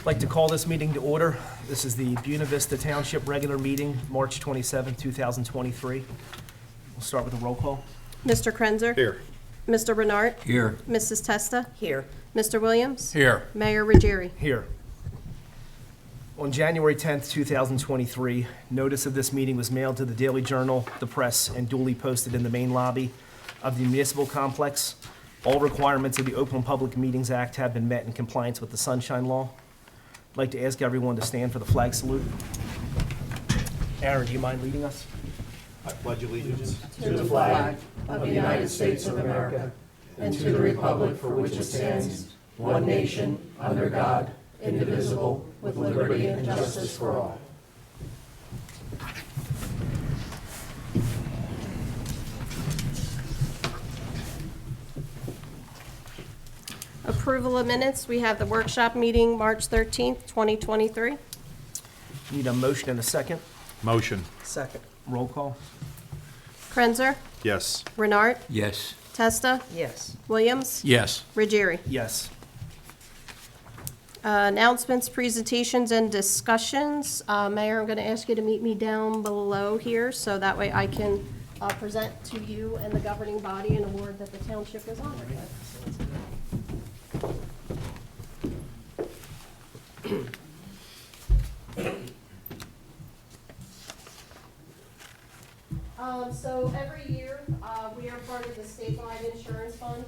Like to call this meeting to order. This is the Buena Vista Township regular meeting, March 27, 2023. We'll start with a roll call. Mr. Krenzer? Here. Mr. Bernard? Here. Mrs. Testa? Here. Mr. Williams? Here. Mayor Ruggieri? Here. On January 10th, 2023, notice of this meeting was mailed to the Daily Journal, the press, and duly posted in the main lobby of the municipal complex. All requirements of the Open Public Meetings Act have been met in compliance with the Sunshine Law. I'd like to ask everyone to stand for the flag salute. Aaron, do you mind leading us? I pledge allegiance To the flag of the United States of America and to the republic for which it stands, one nation, under God, indivisible, with liberty and justice for all. Approval of minutes. We have the workshop meeting, March 13th, 2023. Need a motion and a second. Motion. Second. Roll call. Krenzer? Yes. Renard? Yes. Testa? Yes. Williams? Yes. Ruggieri? Yes. Announcements, presentations, and discussions. Mayor, I'm going to ask you to meet me down below here, so that way I can present to you and the governing body an award that the township is honored with. So every year, we are part of the statewide insurance fund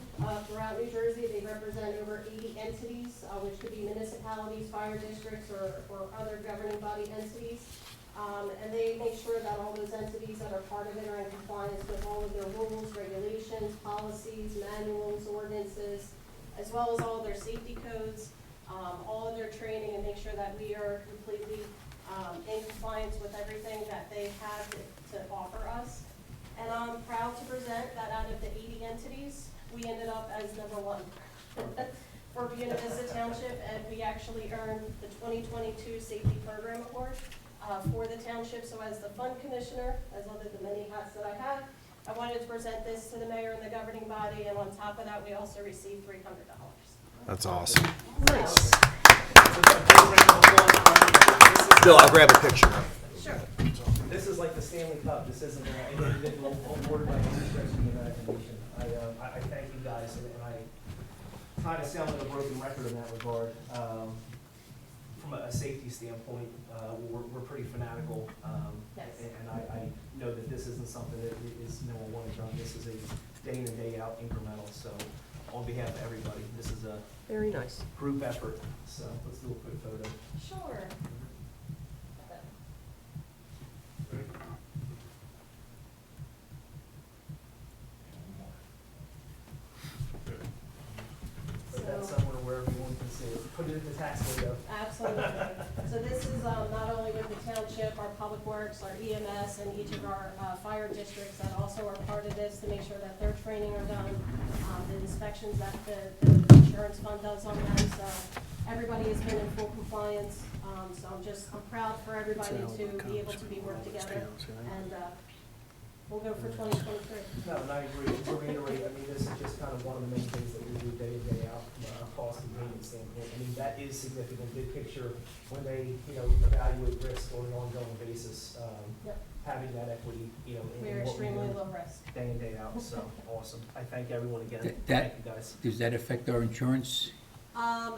throughout New Jersey. They represent over 80 entities, which could be municipalities, fire districts, or other governing body entities. And they make sure that all those entities that are part of it are in compliance with all of their rules, regulations, policies, manuals, ordinances, as well as all of their safety codes, all of their training, and make sure that we are completely in compliance with everything that they have to offer us. And I'm proud to present that out of the 80 entities, we ended up as #1 for Buena Vista Township, and we actually earned the 2022 Safety Program Award for the township. So as the fund commissioner, as one of the many hats that I have, I wanted to present this to the mayor and the governing body, and on top of that, we also received $300. That's awesome. Nice. Bill, I'll grab a picture. Sure. This is like the Stanley Cup. This isn't an individual award by any stretch of the imagination. I thank you guys, and I kind of sound like a broken record in that regard. From a safety standpoint, we're pretty fanatical, Yes. and I know that this isn't something that is one and done. This is a day in and day out incremental. So, on behalf of everybody, this is a Very nice. group effort. So let's do a quick photo. Sure. Put that somewhere where everyone can see it. Put it in the tax window. Absolutely. So this is not only with the township, our public works, our EMS, and each of our fire districts that also are part of this to make sure that their training are done, the inspections that the insurance fund does on them. So everybody has been in full compliance. So I'm proud for everybody to be able to be worked together. And we'll go for 2023. No, and I agree. To reiterate, I mean, this is just kind of one of the main things that we do day in, day out from a cost and payment standpoint. I mean, that is significant, big picture, when they, evaluate risk on an ongoing basis, Yep. having that equity, in We're what we extremely do low risk. day in, day out, so awesome. I thank everyone again. That- Thank you, guys. Does that affect our insurance?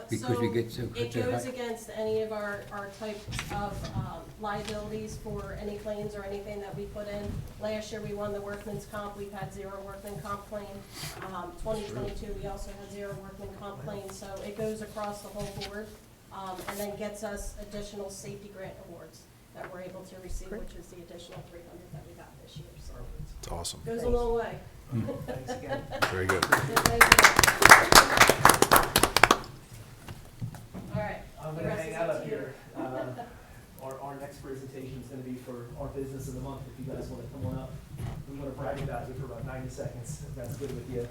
Because we get so It high? goes against any of our types of liabilities for any claims or anything that we put in. Last year, we won the workman's comp. We've had 0 workman comp claim. 2022, we also had 0 workman comp claim. So it goes across the whole board, and then gets us additional safety grant awards that we're able to receive, which is the additional 300 that we got this year. So It's awesome. goes a long way. Thanks again. Very good. Thank you. All right. I'm The gonna rest hang is out up up to you. here. Our next presentation is gonna be for our business of the month, if you guys wanna come on up. We wanna brag about you for about 90 seconds, if that's good with you.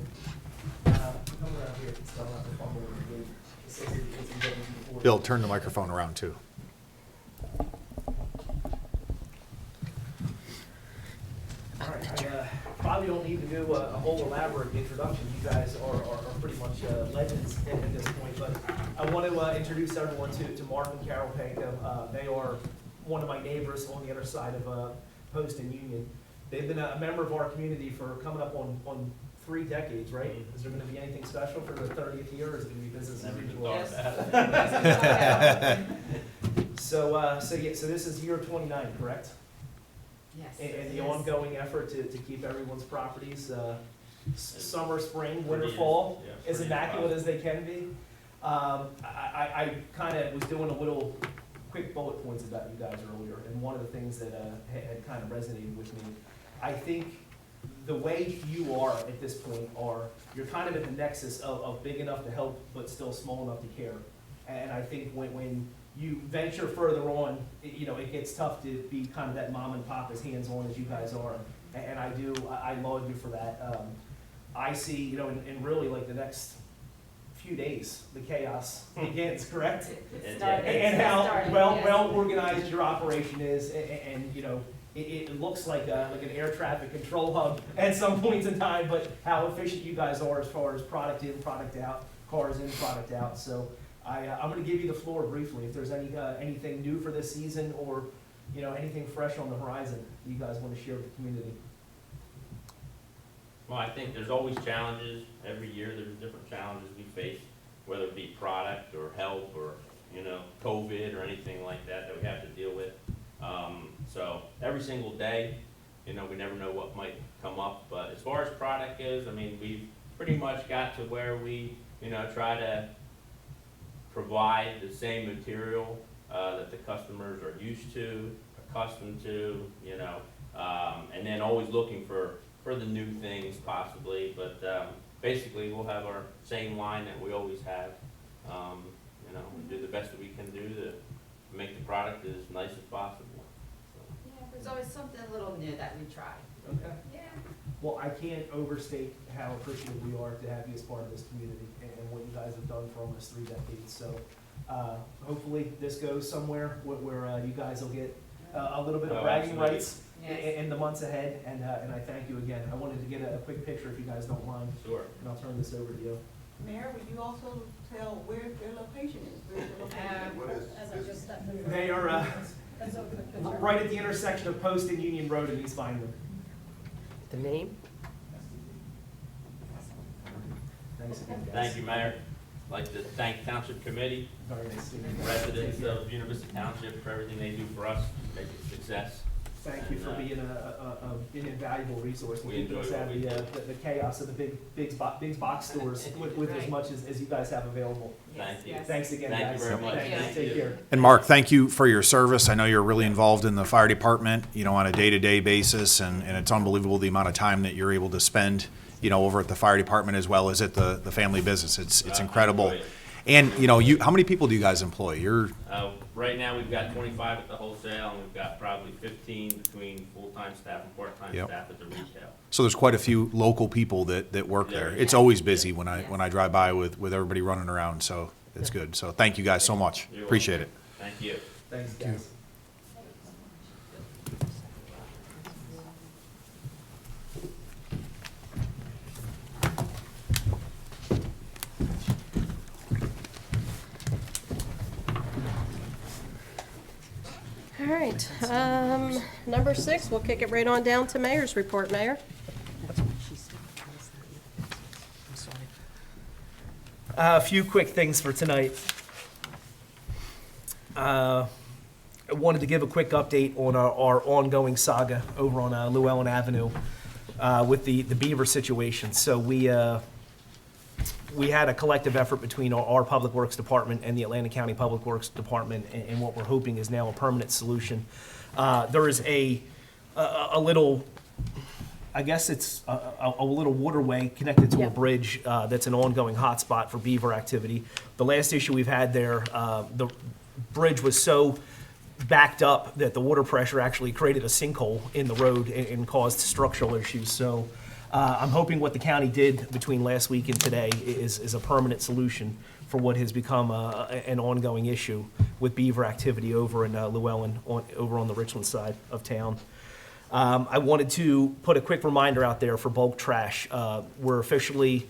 Come around here, it's not the fun with the gate. It's a good one. Bill, turn the microphone around too. All right, I probably don't need to do a whole elaborate introduction. You guys are pretty much legends at this point. But I want to introduce everyone to Mark and Carol Panko. They are one of my neighbors on the other side of Post and Union. They've been a member of our community for coming up on 3 decades, right? Is there going to be anything special for the 30th year, or is it going to be business as usual? So this is year 29, correct? Yes. And the ongoing effort to keep everyone's properties, summer, spring, winter, fall, as immaculate as they can be. I kind of was doing a little quick bullet points about you guys earlier, and one of the things that had kind of resonated with me, I think the way you are at this point you're kind of at the nexus of big enough to help, but still small enough to care. And I think when you venture further on, it gets tough to be kind of that mom and pop as hands-on as you guys are. And I laud you for that. I see, in really like the next few days, the chaos begins, correct? And how well organized your operation is, and it looks like an air traffic control hub at some points in time, but how efficient you guys are as far as product in, product out, cars in, product out. So I'm going to give you the floor briefly. If there's anything new for this season, or anything fresh on the horizon you guys want to share with the community. Well, I think there's always challenges. Every year there's different challenges we face, whether it be product or help or, COVID or anything like that we have to deal with. So every single day, we never know what might come up. But as far as product goes, we've pretty much got to where we, try to provide the same material that the customers are used to, accustomed to, and then always looking for the new things possibly, but basically we'll have our same line that we always have. We do the best that we can do to make the product as nice as possible. Yeah, there's always something a little new that we try. Okay. Yeah. Well, I can't overstate how appreciative we are to have you as part of this community and what you guys have done for almost 3 decades. So hopefully this goes somewhere where you guys will get a little bit of bragging absolutely. rights in the months ahead. And I thank you again. I wanted to get a quick picture if you guys don't mind, Sure. and I'll turn this over to you. Mayor, would you also tell where their location is? Where's their location? As I just stepped in. They are right at the intersection of Post and Union Road in East Vineland. The name? Thanks again, guys. Thank you, Mayor. I'd like to thank Township Committee, Very nice to meet you. residents of Buena Vista Township for everything they do for us, make it a success. Thank you for being an invaluable resource and We keeping us enjoy out what of we the chaos of the big box stores with as Right. much as you guys have available. Thank you. Yes. Thanks again, Thank guys. you very much. Thanks. Thank Take you. care. And Mark, thank you for your service. I know you're really involved in the fire department, on a day-to-day basis, and it's unbelievable the amount of time that you're able to spend, over at the fire department as well as at the family business. It's incredible. enjoy it. And, how many people do you guys employ? Right now, we've got 25 at the wholesale, and we've got probably 15 between full-time staff and part-time Yep. staff at the retail. So there's quite a few local people that work there. There. It's always busy when I drive by with everybody running around, so it's good. So thank you guys so much. You're Appreciate it. welcome. Thank you. Thanks, guys. All right, number 6, we'll kick it right on down to Mayor's report, Mayor. A few quick things for tonight. I wanted to give a quick update on our ongoing saga over on Llewellyn Avenue with the beaver situation. So we had a collective effort between our Public Works Department and the Atlanta County Public Works Department, and what we're hoping is now a permanent solution. There is a little, I guess it's a little waterway connected to Yeah. a bridge that's an ongoing hotspot for beaver activity. The last issue we've had there, the bridge was so backed up that the water pressure actually created a sinkhole in the road and caused structural issues. So I'm hoping what the county did between last week and today is a permanent solution for what has become an ongoing issue with beaver activity over in Llewellyn, over on the Richland side of town. I wanted to put a quick reminder out there for bulk trash. We're officially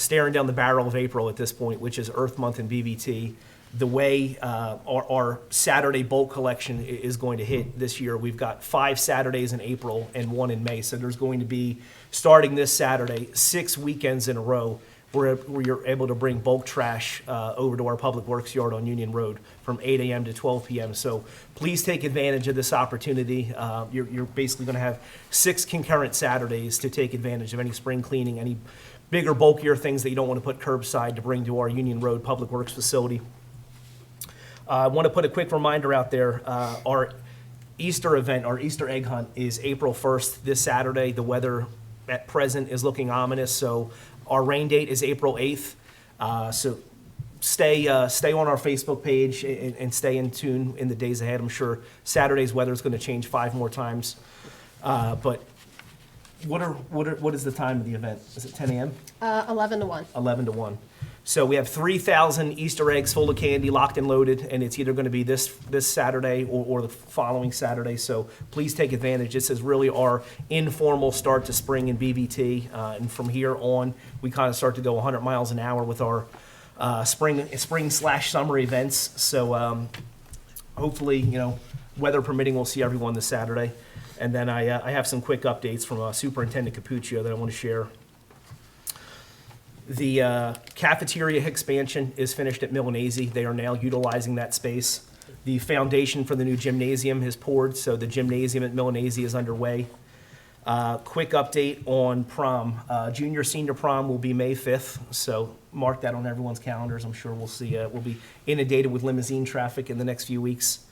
staring down the barrel of April at this point, which is Earth Month and BBT. The way our Saturday bulk collection is going to hit this year, we've got 5 Saturdays in April and 1 in May. So there's going to be, starting this Saturday, 6 weekends in a row where you're able to bring bulk trash over to our Public Works yard on Union Road from 8 a.m. to 12 p.m. So please take advantage of this opportunity. You're basically going to have 6 concurrent Saturdays to take advantage of any spring cleaning, any bigger, bulkier things that you don't want to put curbside to bring to our Union Road Public Works facility. I want to put a quick reminder out there. Our Easter event, our Easter egg hunt, is April 1st, this Saturday. The weather at present is looking ominous, so our rain date is April 8th. So stay on our Facebook page and stay in tune in the days ahead. I'm sure Saturday's weather is going to change 5 more times. But what is the time of the event? Is it 10 a.m.? 11 to 1. 11 to 1. So we have 3,000 Easter eggs full of candy locked and loaded, and it's either going to be this Saturday or the following Saturday. So please take advantage. This is really our informal start to spring in BBT. And from here on, we kind of start to go 100 miles an hour with our spring/summer events. So hopefully, weather permitting, we'll see everyone this Saturday. And then I have some quick updates from Superintendent Capuccio that I want to share. The cafeteria expansion is finished at Milanese. They are now utilizing that space. The foundation for the new gymnasium is poured, so the gymnasium at Milanese is underway. Quick update on prom. Junior senior prom will be May 5th, so mark that on everyone's calendars. I'm sure we'll see. We'll be inundated with limousine traffic in the next few weeks.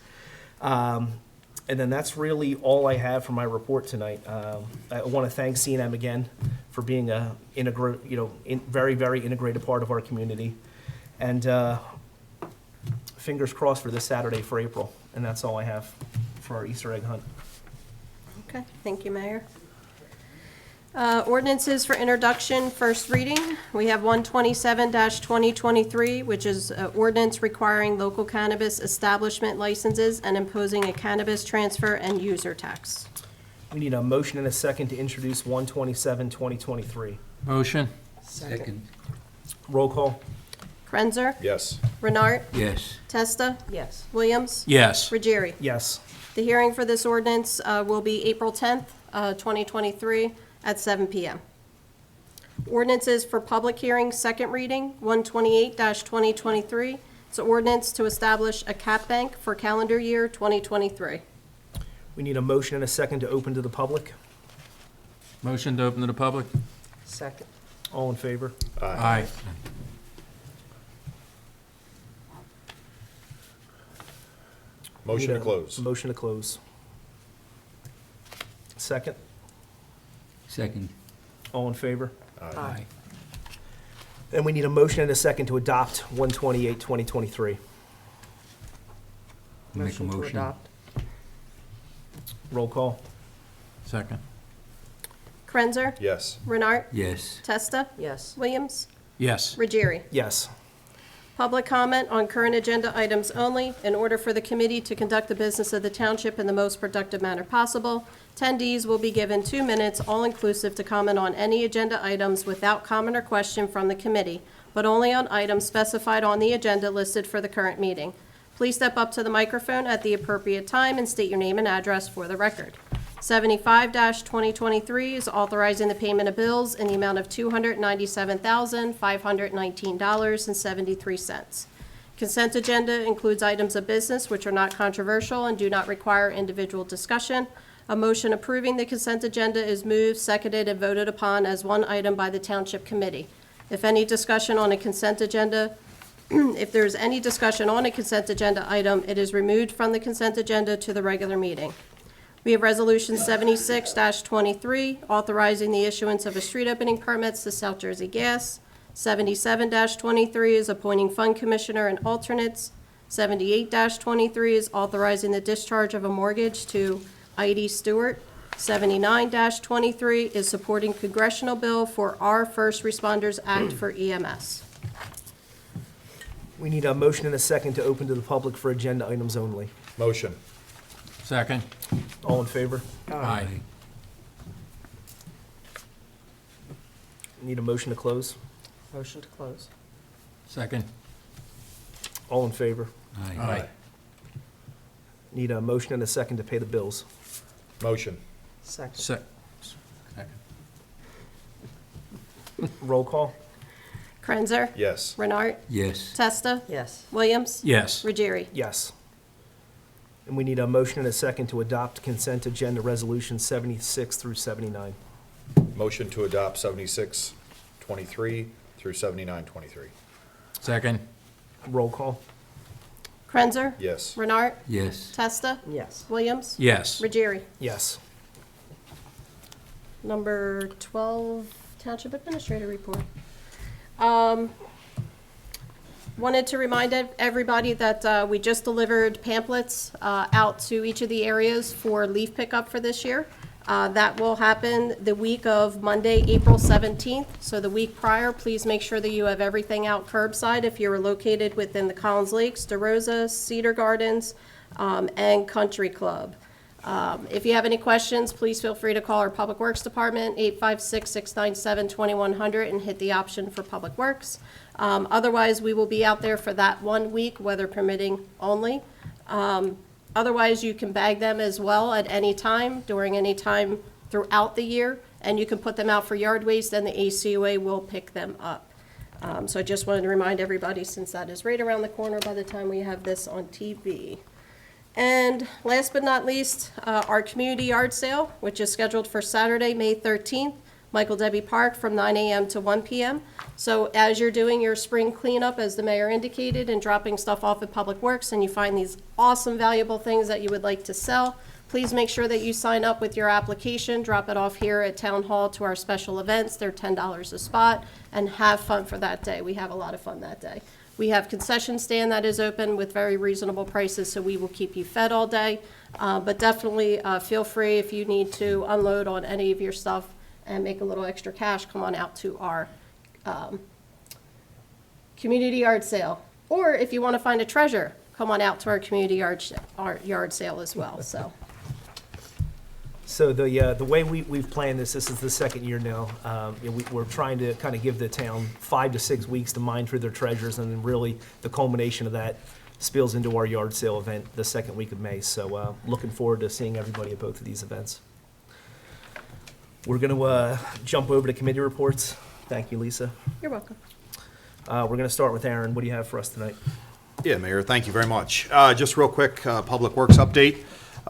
And then that's really all I have for my report tonight. I want to thank C&M again for being a very, very integrated part of our community. And fingers crossed for this Saturday for April. And that's all I have for our Easter egg hunt. Okay, thank you, Mayor. Ordinances for introduction, first reading. We have 127-2023, which is ordinance requiring local cannabis establishment licenses and imposing a cannabis transfer and user tax. We need a motion and a second to introduce 127-2023. Motion. Second. Roll call. Krenzer? Yes. Renart? Yes. Testa? Yes. Williams? Yes. Ruggieri? Yes. The hearing for this ordinance will be April 10th, 2023, at 7 p.m. Ordinances for public hearing, second reading, 128-2023. It's an ordinance to establish a cap bank for calendar year 2023. We need a motion and a second to open to the public. Motion to open to the public? Second. All in favor? Aye. Motion Need to a close. Motion to close. Second. Second. All in favor? Aye. And we need a motion and a second to adopt 128-2023. Make a motion. Roll call. Second. Krenzer? Yes. Renart? Yes. Testa? Yes. Williams? Yes. Ruggieri? Yes. Public comment on current agenda items only. In order for the committee to conduct the business of the township in the most productive manner possible, attendees will be given 2 minutes, all-inclusive, to comment on any agenda items without comment or question from the committee, but only on items specified on the agenda listed for the current meeting. Please step up to the microphone at the appropriate time and state your name and address for the record. 75-2023 is authorizing the payment of bills in the amount of $297,519.73. Consent agenda includes items of business which are not controversial and do not require individual discussion. A motion approving the consent agenda is moved, seconded, and voted upon as one item by the Township Committee. If any discussion on a consent agenda, if there is any discussion on a consent agenda item, it is removed from the consent agenda to the regular meeting. We have Resolution 76-23, authorizing the issuance of a street opening permits to South Jersey Gas. 77-23 is appointing fund commissioner and alternates. 78-23 is authorizing the discharge of a mortgage to Heidi Stewart. 79-23 is supporting congressional bill for our First Responders Act for EMS. We need a motion and a second to open to the public for agenda items only. Motion. Second. All in favor? Aye. Need a motion to close? Motion to close. Second. All in favor? Aye. Need a motion and a second to pay the bills. Motion. Second. Second. Roll call? Krenzer? Yes. Renart? Yes. Testa? Yes. Williams? Yes. Ruggieri? Yes. And we need a motion and a second to adopt consent agenda resolutions 76 through 79. Motion to adopt 7623 through 7923. Second. Roll call? Krenzer? Yes. Renart? Yes. Testa? Yes. Williams? Yes. Ruggieri? Yes. Number 12, Township Administrator Report. Wanted to remind everybody that we just delivered pamphlets out to each of the areas for leaf pickup for this year. That will happen the week of Monday, April 17th. So the week prior, please make sure that you have everything out curbside if you're located within the Collins Lakes, DeRosa, Cedar Gardens, and Country Club. If you have any questions, please feel free to call our Public Works Department, 856-697-2100, and hit the option for Public Works. Otherwise, we will be out there for that 1 week, weather permitting only. Otherwise, you can bag them as well at any time, during any time throughout the year, and you can put them out for yard waste, and the ACOA will pick them up. So I just wanted to remind everybody, since that is right around the corner by the time we have this on TV. And last but not least, our community yard sale, which is scheduled for Saturday, May 13th, Michael Debbie Park from 9 a.m. to 1 p.m. So as you're doing your spring cleanup, as the mayor indicated, and dropping stuff off at Public Works, and you find these awesome, valuable things that you would like to sell, please make sure that you sign up with your application, drop it off here at Town Hall to our special events. They're $10 a spot, and have fun for that day. We have a lot of fun that day. We have concession stand that is open with very reasonable prices, so we will keep you fed all day. But definitely feel free, if you need to unload on any of your stuff and make a little extra cash, come on out to our community yard sale. Or if you want to find a treasure, come on out to our community yard sale as well, so. So the way we've planned this is the second year now. We're trying to kind of give the town 5 to 6 weeks to mine through their treasures, and then really the culmination of that spills into our yard sale event the second week of May. So looking forward to seeing everybody at both of these events. We're going to jump over to committee reports. Thank you, Lisa. You're welcome. We're going to start with Aaron. What do you have for us tonight? Yeah, Mayor, thank you very much. Just real quick, Public Works update.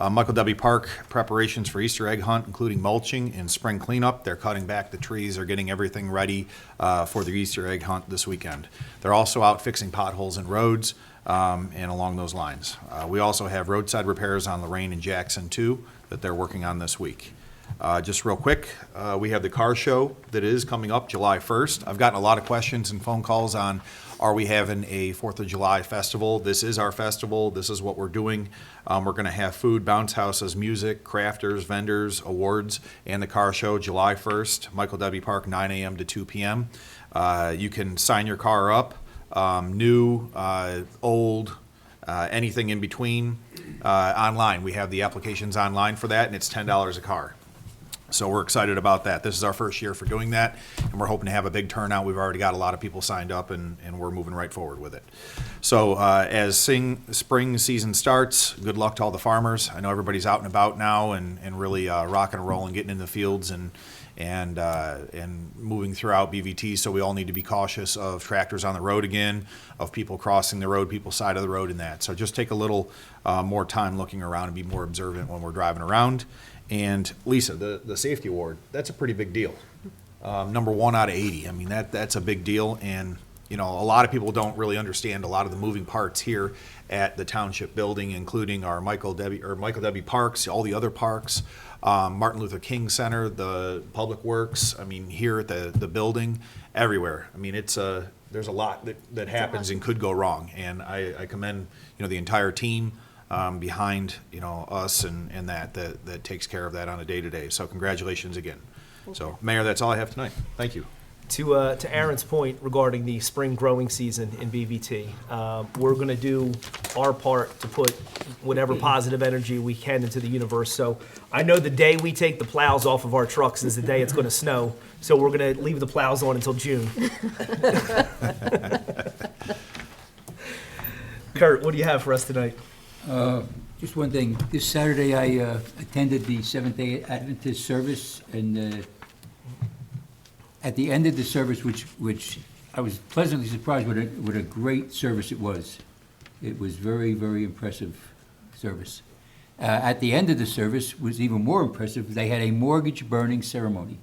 Michael W. Park preparations for Easter egg hunt, including mulching and spring cleanup. They're cutting back the trees, they're getting everything ready for the Easter egg hunt this weekend. They're also out fixing potholes in roads and along those lines. We also have roadside repairs on Lorraine and Jackson too that they're working on this week. Just real quick, we have the car show that is coming up July 1st. I've gotten a lot of questions and phone calls on, are we having a 4th of July festival? This is our festival. This is what we're doing. We're going to have food, bounce houses, music, crafters, vendors, awards, and the car show July 1st, Michael W. Park, 9 a.m. to 2 p.m. You can sign your car up, new, old, anything in between, online. We have the applications online for that, and it's $10 a car. So we're excited about that. This is our first year for doing that, and we're hoping to have a big turnout. We've already got a lot of people signed up, and we're moving right forward with it. So as spring season starts, good luck to all the farmers. I know everybody's out and about now and really rocking and rolling, getting in the fields and moving throughout BVT. So we all need to be cautious of tractors on the road again, of people crossing the road, people's side of the road and that. So just take a little more time looking around and be more observant when we're driving around. And Lisa, the safety award, that's a pretty big deal. Number 1 out of 80. I mean, that's a big deal. And, you know, a lot of people don't really understand a lot of the moving parts here at the Township building, including our Michael W. Parks, all the other parks, Martin Luther King Center, the Public Works, I mean, here at the building, everywhere. I mean, there's a lot that happens and could go wrong. And I commend, you know, the entire team behind, you know, us and that takes care of that on a day-to-day. So congratulations again. So, Mayor, that's all I have tonight. Thank you. To Aaron's point regarding the spring growing season in BVT, we're going to do our part to put whatever positive energy we can into the universe. So I know the day we take the plows off of our trucks is the day it's going to snow. So we're going to leave the plows on until June. Kurt, what do you have for us tonight? Just one thing. This Saturday, I attended the Seventh-day Adventist service, and at the end of the service, which I was pleasantly surprised what a great service it was. It was very, very impressive service. At the end of the service was even more impressive. They had a mortgage burning ceremony.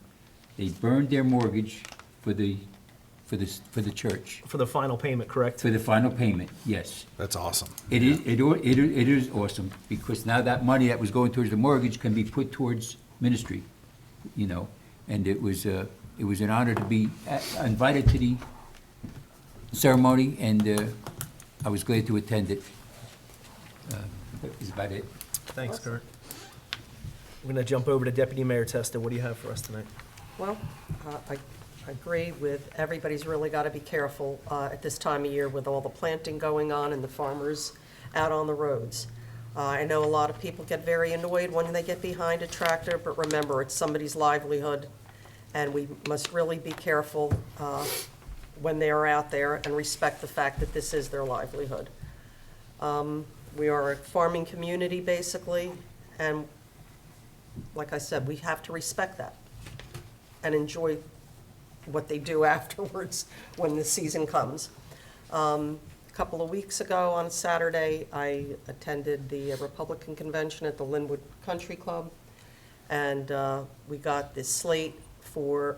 They burned their mortgage for the church. For the final payment, correct? For the final payment, yes. That's awesome. It is awesome, because now that money that was going towards the mortgage can be put towards ministry, you know. And it was an honor to be invited to the ceremony, and I was glad to attend it. That was about it. Thanks, Kurt. We're going to jump over to Deputy Mayor Testa. What do you have for us tonight? Well, I agree with, everybody's really got to be careful at this time of year with all the planting going on and the farmers out on the roads. I know a lot of people get very annoyed when they get behind a tractor, but remember, it's somebody's livelihood, and we must really be careful when they are out there and respect the fact that this is their livelihood. We are a farming community, basically, and like I said, we have to respect that and enjoy what they do afterwards when the season comes. A couple of weeks ago on Saturday, I attended the Republican convention at the Linwood Country Club, and we got this slate for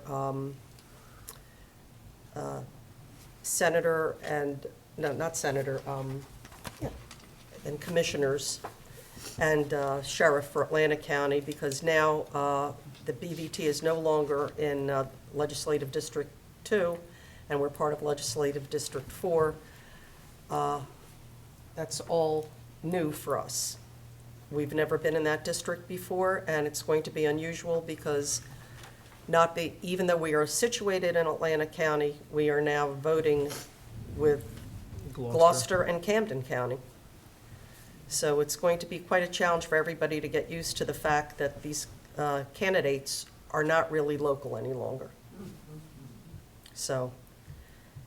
senator and, no, not senator, and commissioners and sheriff for Atlantic County, because now the BVT is no longer in Legislative District 2, and we're part of Legislative District 4. That's all new for us. We've never been in that district before, and it's going to be unusual because even though we are situated in Atlantic County, we are now voting with Gloucester and Camden County. So it's going to be quite a challenge for everybody to get used to the fact that these candidates are not really local any longer. So,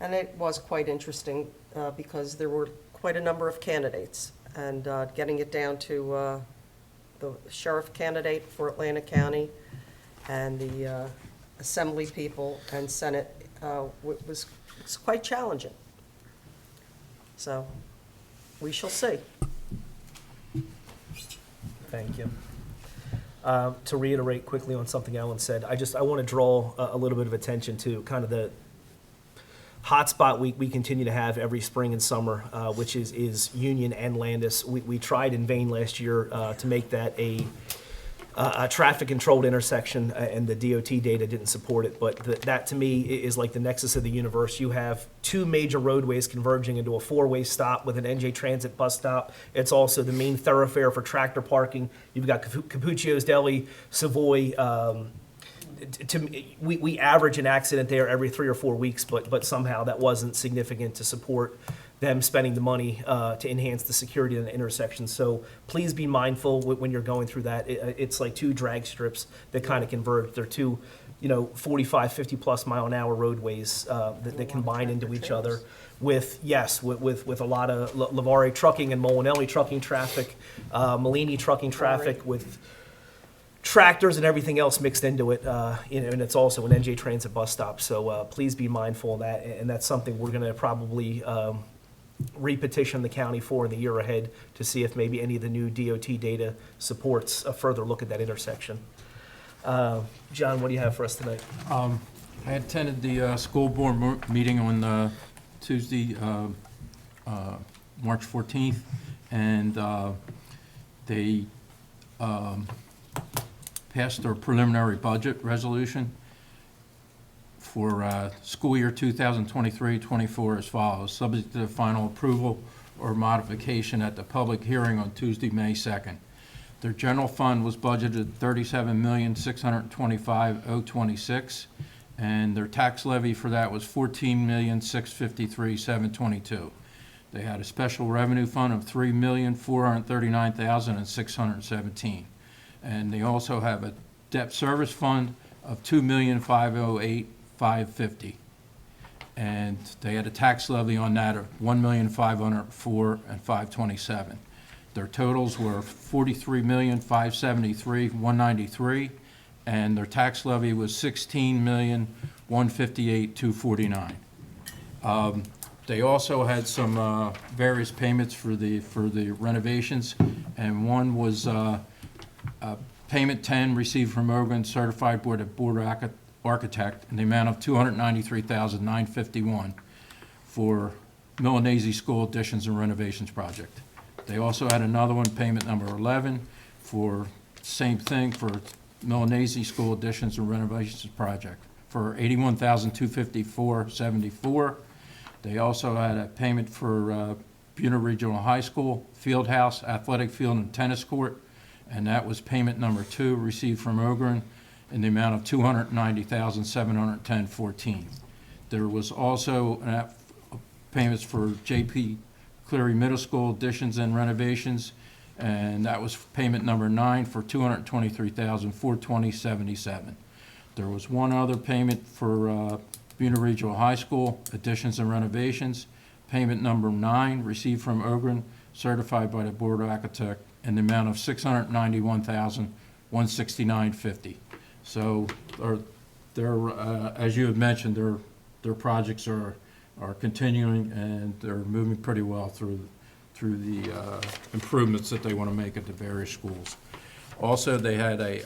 and it was quite interesting because there were quite a number of candidates, and getting it down to the sheriff candidate for Atlantic County and the assembly people and Senate was quite challenging. So, we shall see. Thank you. To reiterate quickly on something Ellen said, I want to draw a little bit of attention to kind of the hotspot we continue to have every spring and summer, which is Union and Landis. We tried in vain last year to make that a traffic-controlled intersection, and the DOT data didn't support it. But that, to me, is like the nexus of the universe. You have two major roadways converging into a four-way stop with an NJ Transit bus stop. It's also the main thoroughfare for tractor parking. You've got Capuccio's Deli, Savoy. We average an accident there every 3 or 4 weeks, but somehow that wasn't significant to support them spending the money to enhance the security in the intersection. So please be mindful when you're going through that. It's like two drag strips that kind of converge. They're two, 45, 50-plus mile-an-hour roadways that combine into each other with a lot of Lavare trucking and Molinelli trucking traffic, Malini trucking traffic with tractors and everything else mixed into it, and it's also an NJ Transit bus stop. So please be mindful of that, and that's something we're going to probably repetition the county for in the year ahead to see if maybe any of the new DOT data supports a further look at that intersection. John, what do you have for us tonight? I attended the school board meeting on Tuesday, March 14th, and they passed their preliminary budget resolution for school year 2023-24 as follows, subject to the final approval or modification at the public hearing on Tuesday, May 2nd. Their general fund was budgeted $37,625,026, and their tax levy for that was $14,653,722. They had a special revenue fund of $3,439,617. And they also have a debt service fund of $2,508,550. And they had a tax levy on that of $1,504,527. Their totals were $43,573,193, and their tax levy was $16,158,249. They also had some various payments for the renovations, and one was payment 10 received from Oregon certified by the board architect in the amount of $293,951 for Milanese School additions and renovations project. They also had another one, payment number 11, for same thing for Milanese School additions and renovations project for $81,254.74. They also had a payment for Buena Regional High School field house, athletic field, and tennis court, and that was payment number 2 received from Ogren in the amount of $290,710.14. There was also payments for J.P. Cleary Middle School additions and renovations, and that was payment number 9 for $223,420.77. There was one other payment for Buena Regional High School additions and renovations, payment number 9 received from Ogren, certified by the board architect, in the amount of $691,169.50. So they're as you had mentioned, their projects are continuing, and they're moving pretty well through the improvements that they want to make at the various schools. Also, they had a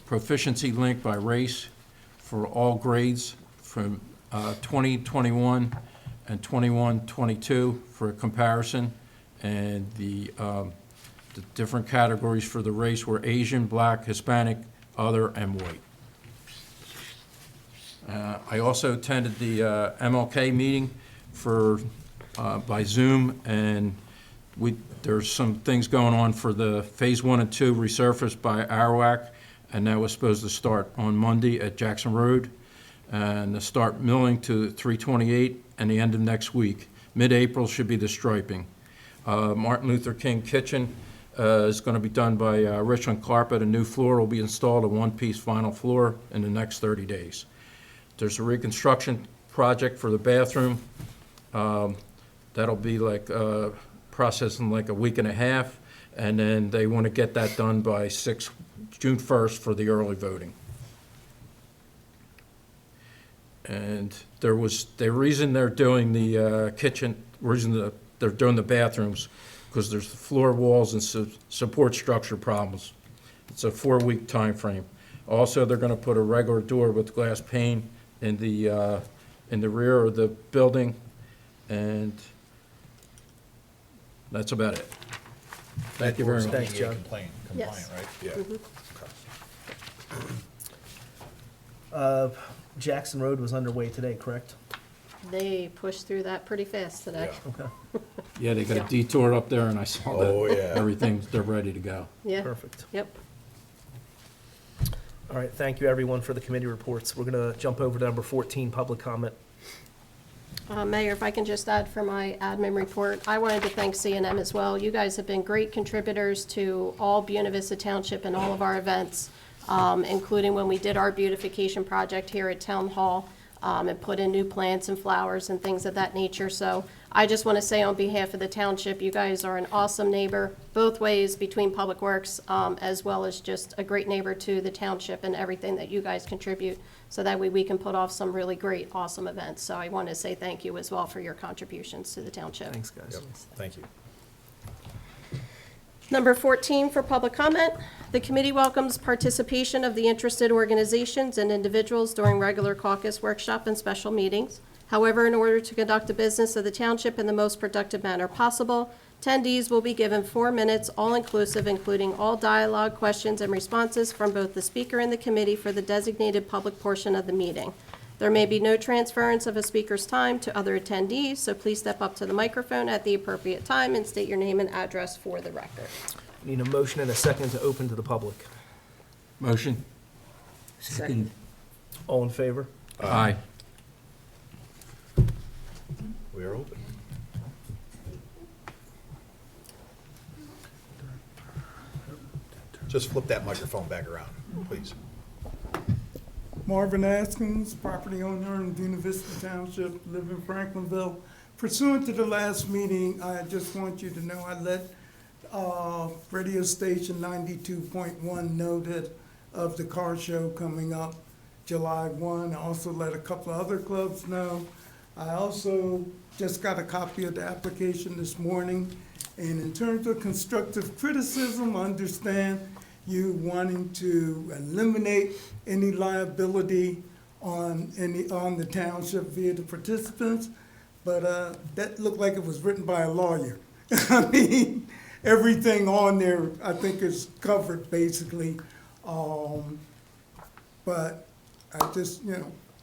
proficiency link by race for all grades from 2021 and 21-22 for a comparison, and the different categories for the race were Asian, Black, Hispanic, other, and white. I also attended the MLK meeting by Zoom, and there's some things going on for the Phase 1 and 2 resurfaced by Arawak, and that was supposed to start on Monday at Jackson Road, and to start milling to 328 and the end of next week. Mid-April should be the striping. Martin Luther King Kitchen is going to be done by Richland Carpet. A new floor will be installed, a one-piece vinyl floor, in the next 30 days. There's a reconstruction project for the bathroom. That'll be like process in like a week and a half, and then they want to get that done by June 1st for the early voting. And the reason they're doing the they're doing the bathrooms, because there's floor walls and support structure problems. It's a 4-week time frame. Also, they're going to put a regular door with glass pane in the rear of the building, and that's about it. Thank you very much. Thanks, John. Yes. right? Yeah. Jackson Road was underway today, correct? They pushed through that pretty fast today. Okay, Yeah, they got a detour up there, and I saw that. Oh, yeah. They're ready to go. Yeah. perfect. Yep. All right, thank you, everyone, for the committee reports. We're going to jump over to number 14, public comment. Mayor, if I can just add for my admin report, I wanted to thank C&M as well. You guys have been great contributors to all Buena Vista Township and all of our events, including when we did our beautification project here at Town Hall, and put in new plants and flowers and things of that nature. So I just want to say on behalf of the township, you guys are an awesome neighbor, both ways between Public Works, as well as just a great neighbor to the township and everything that you guys contribute. So that way we can put off some really great, awesome events. So I want to say thank you as well for your contributions to the township. Thanks, guys. Thank you. Number 14 for public comment. The committee welcomes participation of the interested organizations and individuals during regular caucus, workshop, and special meetings. However, in order to conduct the business of the township in the most productive manner possible, attendees will be given 4 minutes, all-inclusive, including all dialogue, questions, and responses from both the speaker and the committee for the designated public portion of the meeting. There may be no transference of a speaker's time to other attendees, so please step up to the microphone at the appropriate time and state your name and address for the record. Need a motion and a second to open to the public. Motion? Second. All in favor? Aye. We are open. Just flip that microphone back around, please. Marvin Askins, property owner in Buena Vista Township, live in Franklinville. Pursuant to the last meeting, I just want you to know I let radio station 92.1 know that of the car show coming up July 1. I also let a couple of other clubs know. I also just got a copy of the application this morning. And in terms of constructive criticism, I understand you wanting to eliminate any liability on the township via the participants, but that looked like it was written by a lawyer. I mean, everything on there, I think, is covered basically. But I just,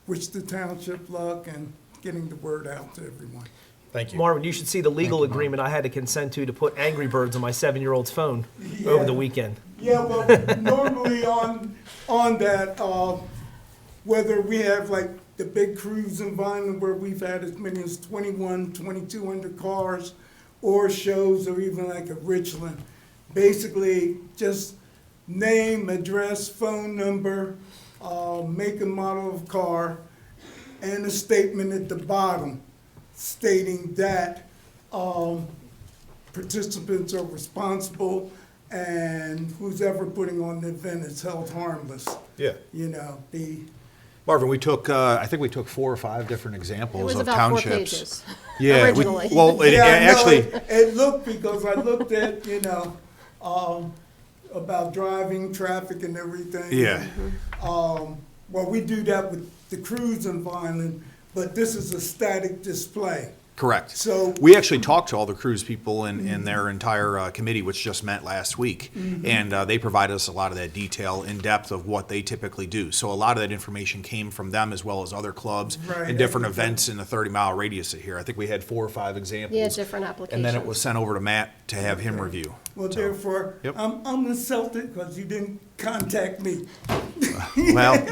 wish the township luck and getting the word out to everyone. Thank you. Marvin, you should see the legal agreement I had to consent to put Angry Birds on my 7-year-old's phone over the weekend. Yeah, well, normally on that, whether we have like the big cruise in Vineland where we've had as many as 2,200 cars, or shows, or even like at Richland, basically just name, address, phone number, make and model of car, and a statement at the bottom stating that participants are responsible and who's ever putting on the event is held harmless. Yeah. Marvin, we took, I think we took 4 or 5 different It examples was of about 4 townships. pages. Yeah, originally. well, Yeah, I know, actually, it looked, because I looked at, about driving, traffic and everything. yeah. Well, we do that with the cruise in Vineland, but this is a static display. Correct. So- we actually talked to all the cruise people in their entire committee, which just met last week, and they provided us a lot of that detail in depth of what they typically do. So a lot of that information came from them as well as other clubs Right. and different events in the 30-mile radius of here. I think we had 4 or 5 examples. Yeah, different applications. And then it was sent over to Matt to have him review. Well, So, therefore, Yep. I'm insulted because you didn't contact me. Well,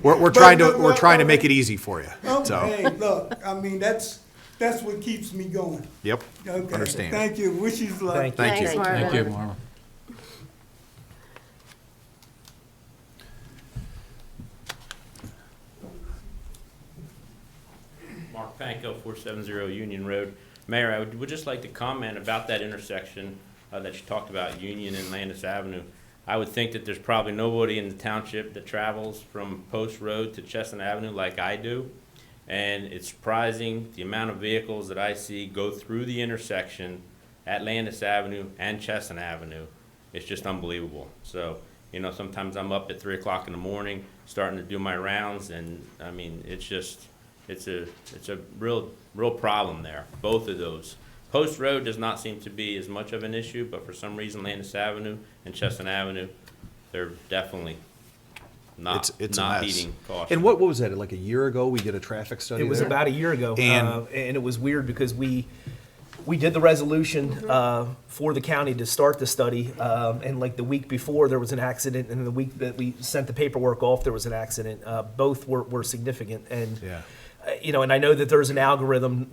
we're trying to make it easy for you. Oh, So, hey, look, I mean, that's what keeps me going. yep, Okay. understand. Thank you. Wish you luck. Thank you. Thank you. Thanks, Marvin. Thank you, Marvin. Mark Panko, 470 Union Road. Mayor, I would just like to comment about that intersection that you talked about, Union and Landis Avenue. I would think that there's probably nobody in the township that travels from Post Road to Chestnut Avenue like I do. And it's surprising the amount of vehicles that I see go through the intersection at Landis Avenue and Chestnut Avenue. It's just unbelievable. So, sometimes I'm up at 3 o'clock in the morning, starting to do my rounds, and I mean, it's a real problem there, both of those. Post Road does not seem to be as much of an issue, but for some reason Landis Avenue and Chestnut Avenue, they're definitely not It's a mess. heeding caution. And what was that, like a year ago, we did a traffic study It was there? about a year ago, And- and it was weird because we did the resolution for the county to start the study, and like the week before, there was an accident, and the week that we sent the paperwork off, there was an accident. Both were significant, and Yeah. and I know that there's an algorithm,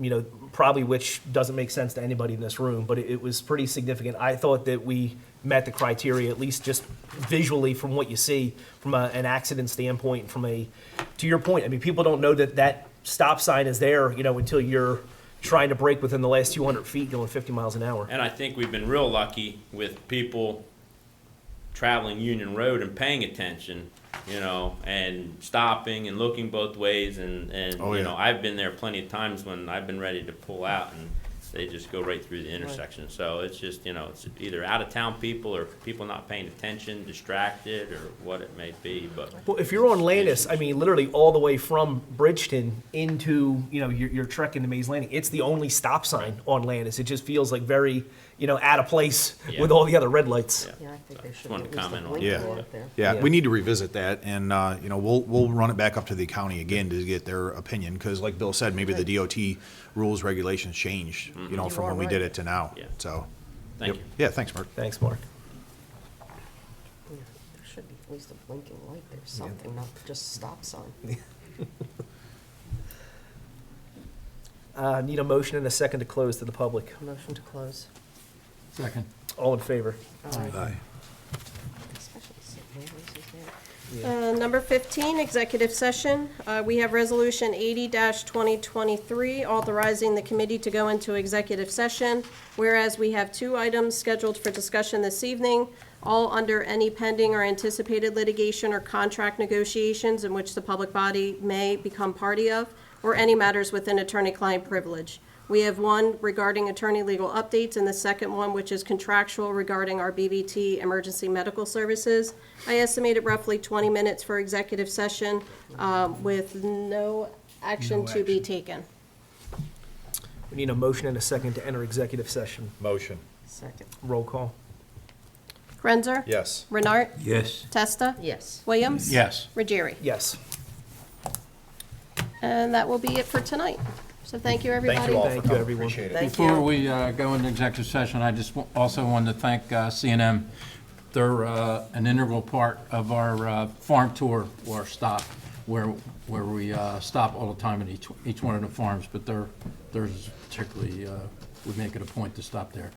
probably which doesn't make sense to anybody in this room, but it was pretty significant. I thought that we met the criteria, at least just visually from what you see, from an accident standpoint, to your point, I mean, people don't know that stop sign is there, until you're trying to brake within the last 200 feet going 50 miles an hour. And I think we've been real lucky with people traveling Union Road and paying attention, and stopping and looking both ways. And Oh, yeah. I've been there plenty of times when I've been ready to pull out and they just go right through the intersection. So it's just, it's either out of town people or people not paying attention, distracted, or what it may be, but. Well, if you're on Landis, I mean, literally all the way from Bridgeton into, your trek into Mays Landing, it's the only stop sign on Landis. It just feels like very, out of place Yeah. with all the other red lights. Yeah. Yeah, I think they should wanted at to least comment on link that. it out there. Yeah, Yeah. we need to revisit that, and, we'll run it back up to the county again to get their opinion, because like Bill said, maybe the DOT rules, regulations changed, from when we did it to now, Yeah. so. Thank yep. you. Yeah, thanks, Mark. Thanks, Mark. Yeah, there should be At least a blinking light there, something, not just stop sign. Need a motion and a second to close to the public. Motion to close. Second. All in favor? Aye. Especially St. Mary's is there. Number 15, executive session. We have Resolution 80-2023, authorizing the committee to go into executive session, whereas we have 2 items scheduled for discussion this evening, all under any pending or anticipated litigation or contract negotiations in which the public body may become party of, or any matters within attorney-client privilege. We have one regarding attorney legal updates, and the second one, which is contractual regarding our BVT emergency medical services. I estimated roughly 20 minutes for executive session with no action to be taken. We need a motion and a second to enter executive session. Motion. Second. Roll call. Grenzer? Yes. Renart? Yes. Testa? Yes. Williams? Yes. Ruggieri? Yes. And that will be it for tonight. So thank you, everybody. Thank you all Thank for you, coming. everyone. Appreciate it. Thank Before you. we go into executive session, I just also wanted to thank C&M. They're an integral part of our farm tour or stop, where we stop all the time at each one of the farms, but theirs particularly, we make it a point to stop there.